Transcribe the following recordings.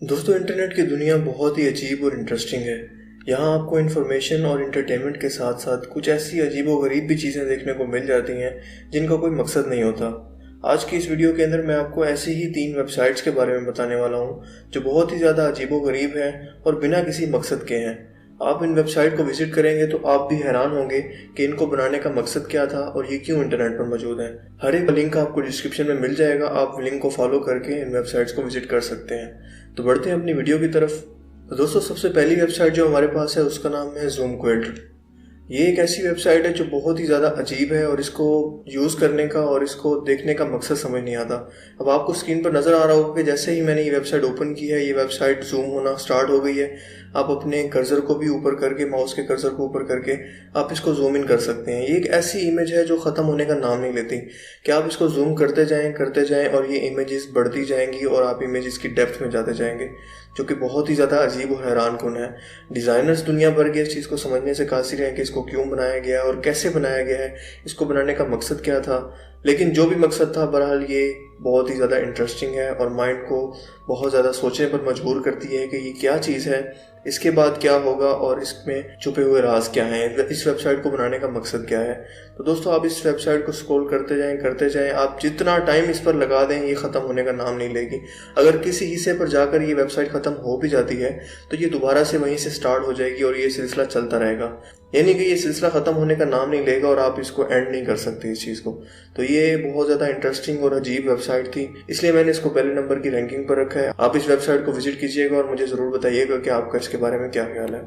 दोस्तों, इंटरनेट की दुनिया बहुत ही अजीब और इंटरेस्टिंग है। यहाँ आपको इन्फॉर्मेशन और इंटरटेनमेंट के साथ साथ कुछ ऐसी अजीब व गरीब भी चीज़ें देखने को मिल जाती हैं जिनका कोई मकसद नहीं होता। आज की इस वीडियो के अंदर मैं आपको ऐसी ही 3 वेबसाइट्स के बारे में बताने वाला हूँ जो बहुत ही ज़्यादा अजीब व गरीब हैं और बिना किसी मकसद के हैं। आप इन वेबसाइट को विजिट करेंगे तो आप भी हैरान होंगे कि इनको बनाने का मकसद क्या था और ये क्यों इंटरनेट पर मौजूद है। हर एक लिंक आपको डिस्क्रिप्शन में मिल जाएगा, आप लिंक को फॉलो करके इन वेबसाइट्स को विजिट कर सकते हैं। तो बढ़ते हैं अपनी वीडियो की तरफ। तो दोस्तों, सबसे पहली वेबसाइट जो हमारे पास है उसका नाम है ज़ूम क्वेल्ट। ये एक ऐसी वेबसाइट है जो बहुत ही ज़्यादा अजीब है और इसको यूज़ करने का और इसको देखने का मकसद समझ नहीं आता। अब आपको स्क्रीन पर नज़र आ रहा होगा कि जैसे ही मैंने ये वेबसाइट ओपन की है, ये वेबसाइट जूम होना स्टार्ट हो गई है। आप अपने कर्सर को भी ऊपर करके, माउस के कर्सर को ऊपर करके आप इसको जूम इन कर सकते हैं। ये एक ऐसी इमेज है जो ख़त्म होने का नाम नहीं लेती कि आप इसको जूम करते जाएं और ये इमेजेस बढ़ती जाएंगी और आप इमेजेस की डेप्थ में जाते जाएंगे, जो कि बहुत ही ज़्यादा अजीब और हैरान कुन है। डिज़ाइनर्स दुनिया भर के इस चीज़ को समझने से कासिर हैं कि इसको क्यों बनाया गया है और कैसे बनाया गया है, इसको बनाने का मकसद क्या था। लेकिन जो भी मकसद था, बहरहाल ये बहुत ही ज़्यादा इंटरेस्टिंग है और माइंड को बहुत ज़्यादा सोचने पर मजबूर करती है कि ये क्या चीज़ है, इसके बाद क्या होगा और इसमें छुपे हुए राज क्या हैं, इस वेबसाइट को बनाने का मकसद क्या है। तो दोस्तों, आप इस वेबसाइट को स्क्रॉल करते जाएं, आप जितना टाइम इस पर लगा दें ये ख़त्म होने का नाम नहीं लेगी। अगर किसी हिस्से पर जाकर ये वेबसाइट ख़त्म हो भी जाती है तो ये दोबारा से वहीं से स्टार्ट हो जाएगी और ये सिलसिला चलता रहेगा, यानी कि ये सिलसिला ख़त्म होने का नाम नहीं लेगा और आप इसको एंड नहीं कर सकते इस चीज़ को। तो ये बहुत ज़्यादा इंटरेस्टिंग और अजीब वेबसाइट थी, इसलिए मैंने इसको पहले नंबर की रैंकिंग पर रखा है। आप इस वेबसाइट को विजिट कीजिएगा और मुझे ज़रूर बताइएगा कि आपका इसके बारे में क्या ख्याल है।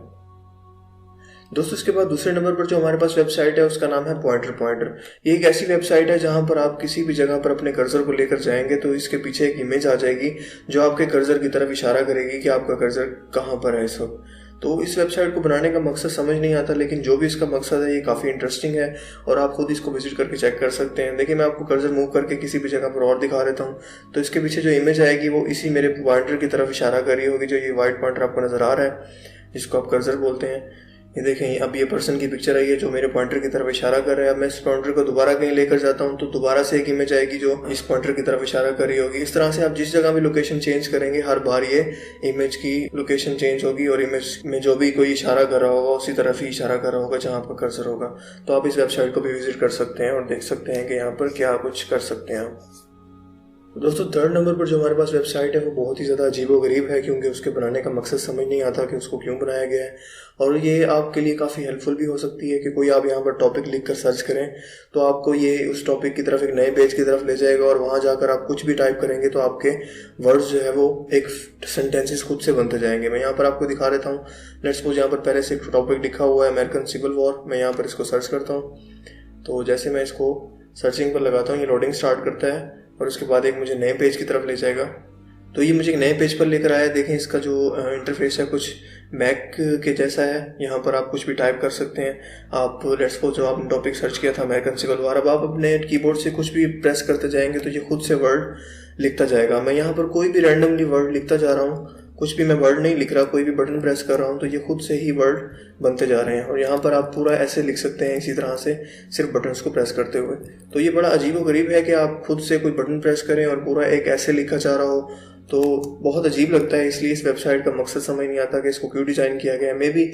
दोस्तों, इसके बाद दूसरे नंबर पर जो हमारे पास वेबसाइट है उसका नाम है पॉइंटर। ये एक ऐसी वेबसाइट है जहां पर आप किसी भी जगह पर अपने कर्सर को लेकर जाएंगे तो इसके पीछे एक इमेज आ जाएगी जो आपके कर्सर की तरफ इशारा करेगी कि आपका कर्सर कहां पर है इस वक्त। तो इस वेबसाइट को बनाने का मकसद समझ नहीं आता, लेकिन जो भी इसका मकसद है ये काफ़ी इंटरेस्टिंग है और आप खुद इसको विजिट करके चेक कर सकते हैं। देखिए, मैं आपको कर्सर मूव करके किसी भी जगह पर और दिखा देता हूँ। तो इसके पीछे जो इमेज आएगी वो इसी मेरे पॉइंटर की तरफ इशारा कर रही होगी, जो ये वाइट पॉइंटर आपको नज़र आ रहा है जिसको आप कर्सर बोलते हैं। ये देखें, अब ये पर्सन की पिक्चर आई है जो मेरे पॉइंटर की तरफ इशारा कर रहा है। अब मैं इस पॉइंटर को दोबारा कहीं लेकर जाता हूँ तो दोबारा से एक इमेज आएगी जो इस पॉइंटर की तरफ इशारा कर रही होगी। इस तरह से आप जिस जगह भी लोकेशन चेंज करेंगे हर बार ये इमेज की लोकेशन चेंज होगी और इमेज में जो भी कोई इशारा कर रहा होगा उसी तरफ ही इशारा कर रहा होगा जहाँ आपका कर्सर होगा। तो आप इस वेबसाइट को भी विजिट कर सकते हैं और देख सकते हैं कि यहाँ पर क्या कुछ कर सकते हैं आप। दोस्तों, थर्ड नंबर पर जो हमारे पास वेबसाइट है वो बहुत ही ज़्यादा अजीबोगरीब है, क्योंकि उसके बनाने का मकसद समझ नहीं आता कि उसको क्यों बनाया गया है। और ये आपके लिए काफ़ी हेल्पफुल भी हो सकती है कि कोई आप यहाँ पर टॉपिक लिख कर सर्च करें तो आपको ये उस टॉपिक की तरफ एक नए पेज की तरफ ले जाएगा और वहाँ जाकर आप कुछ भी टाइप करेंगे तो आपके वर्ड्स जो है वो एक सेंटेंसेस खुद से बनते जाएंगे। मैं यहाँ पर आपको दिखा देता हूँ। लेट्स सपोज यहाँ पर पहले से एक टॉपिक लिखा हुआ है अमेरिकन सिविल वॉर। मैं यहाँ पर इसको सर्च करता हूँ। तो जैसे मैं इसको सर्चिंग पर लगाता हूँ ये लोडिंग स्टार्ट करता है और उसके बाद एक मुझे नए पेज की तरफ ले जाएगा। तो ये मुझे एक नए पेज पर लेकर आया। देखें, इसका जो इंटरफेस है कुछ मैक के जैसा है। यहाँ पर आप कुछ भी टाइप कर सकते हैं। आप लेट्स सपोज जो आपने टॉपिक सर्च किया था अमेरिकन सिविल वॉर, अब आप अपने कीबोर्ड से कुछ भी प्रेस करते जाएंगे तो ये खुद से वर्ड लिखता जाएगा। मैं यहाँ पर कोई भी रैंडमली वर्ड लिखता जा रहा हूँ, कुछ भी मैं वर्ड नहीं लिख रहा, कोई भी बटन प्रेस कर रहा हूँ तो ये खुद से ही वर्ड बनते जा रहे हैं। और यहाँ पर आप पूरा ऐसे लिख सकते हैं इसी तरह से, सिर्फ बटन्स को प्रेस करते हुए। तो ये बड़ा अजीब व गरीब है कि आप खुद से कोई बटन प्रेस करें और पूरा एक ऐसे लिखा जा रहा हो, तो बहुत अजीब लगता है। इसलिए इस वेबसाइट का मकसद समझ नहीं आता कि इसको क्यों डिज़ाइन किया गया है। मे बी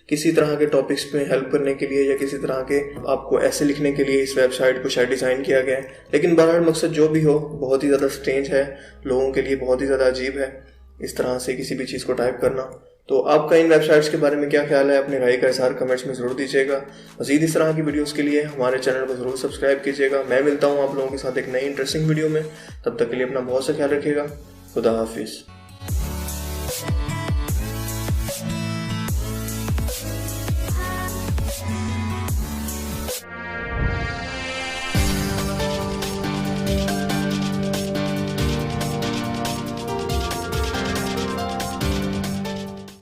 किसी तरह के टॉपिक्स में हेल्प करने के लिए या किसी तरह के आपको ऐसे लिखने के लिए इस वेबसाइट को शायद डिज़ाइन किया गया है। लेकिन बहरहाल मकसद जो भी हो, बहुत ही ज़्यादा स्ट्रेंज है, लोगों के लिए बहुत ही ज़्यादा अजीब है इस तरह से किसी भी चीज़ को टाइप करना। तो आपका इन वेबसाइट्स के बारे में क्या ख्याल है? अपने राय का इज़हार कमेंट्स में ज़रूर दीजिएगा। मज़ीद इस तरह की वीडियोस के लिए हमारे चैनल को ज़रूर सब्सक्राइब कीजिएगा। मैं मिलता हूँ आप लोगों के साथ एक नई इंटरेस्टिंग वीडियो में। तब तक के लिए अपना बहुत सा ख्याल रखिएगा। खुदा हाफिज़।